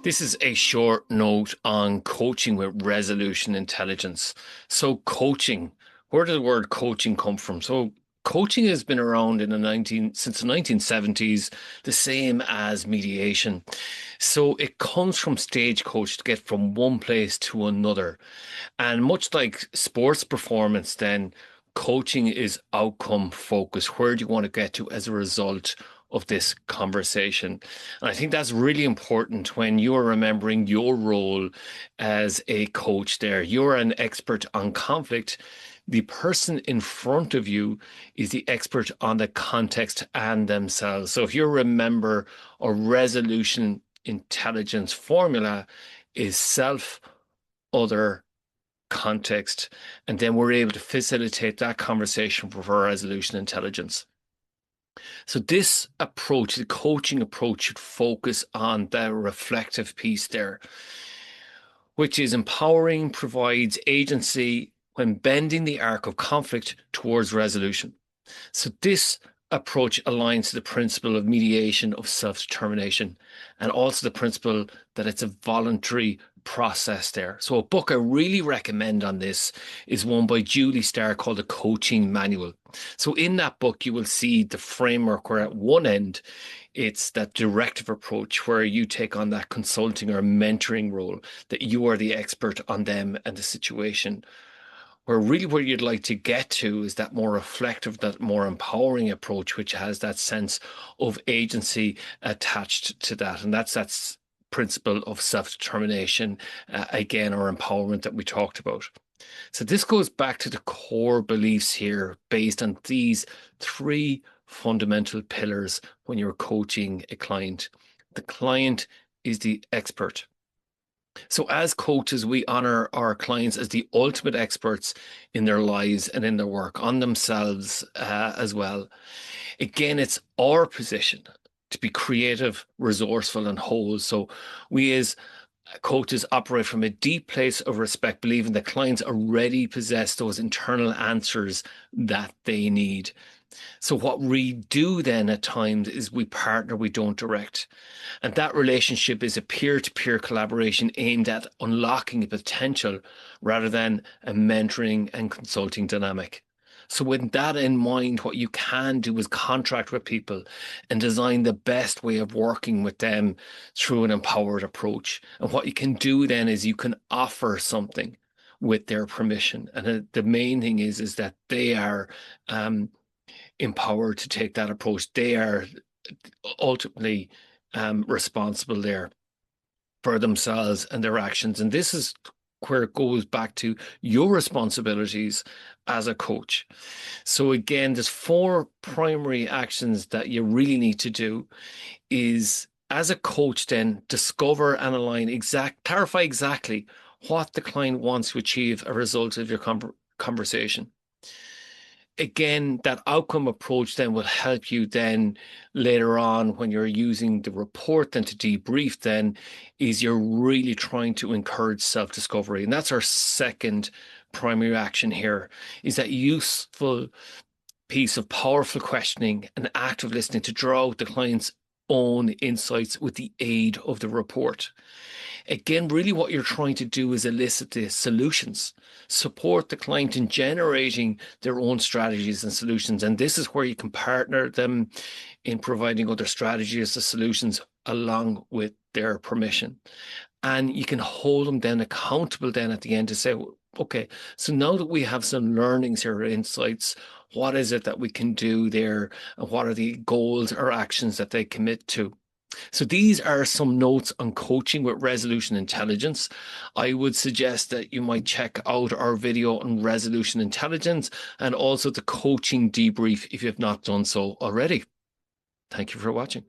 This is a short note on coaching with resolution intelligence. So coaching, where did the word coaching come from? So coaching has been around since the 1970s, the same as mediation. So it comes from stagecoach to get from one place to another. And much like sports performance, then coaching is outcome focused. Where do you want to get to as a result of this conversation? And I think that's really important when you are remembering your role as a coach there. You're an expert on conflict. The person in front of you is the expert on the context and themselves. So if you remember, a resolution intelligence formula is self, other, context, and then we're able to facilitate that conversation for our resolution intelligence. So this approach, the coaching approach, should focus on the reflective piece there, which is empowering, provides agency when bending the arc of conflict towards resolution. So this approach aligns to the principle of mediation of self-determination and also the principle that it's a voluntary process there. So a book I really recommend on this is one by Julie Starr called The Coaching Manual. So in that book, you will see the framework where at one end, it's that directive approach where you take on that consulting or mentoring role, that you are the expert on them and the situation. Where you'd like to get to is that more reflective, that more empowering approach, which has that sense of agency attached to that. And that's principle of self-determination, again, or empowerment that we talked about. So this goes back to the core beliefs here based on these three fundamental pillars when you're coaching a client. The client is the expert. So as coaches, we honor our clients as the ultimate experts in their lives and in their work, on themselves as well. Again, it's our position to be creative, resourceful, and whole. So we as coaches operate from a deep place of respect, believing that clients already possess those internal answers that they need. So what we do then at times is we partner, we don't direct. And that relationship is a peer-to-peer collaboration aimed at unlocking the potential rather than a mentoring and consulting dynamic. So with that in mind, what you can do is contract with people and design the best way of working with them through an empowered approach. And what you can do then is you can offer something with their permission. And the main thing is that they are empowered to take that approach. They are ultimately responsible there for themselves and their actions. And this is where it goes back to your responsibilities as a coach. So again, there's four primary actions that you really need to do is as a coach, then discover and align clarify exactly what the client wants to achieve as a result of your conversation. Again, that outcome approach then will help you then later on when you're using the report then to debrief then is you're really trying to encourage self-discovery. And that's our second primary action here is that useful piece of powerful questioning and active listening to draw out the client's own insights with the aid of the report. Again, really what you're trying to do is elicit the solutions, support the client in generating their own strategies and solutions. And this is where you can partner them in providing other strategies or solutions along with their permission. And you can hold them then accountable then at the end to say, okay, so now that we have some learnings here or insights, what is it that we can do there? And what are the goals or actions that they commit to? So these are some notes on coaching with resolution intelligence. I would suggest that you might check out our video on resolution intelligence and also the coaching debrief if you have not done so already. Thank you for watching.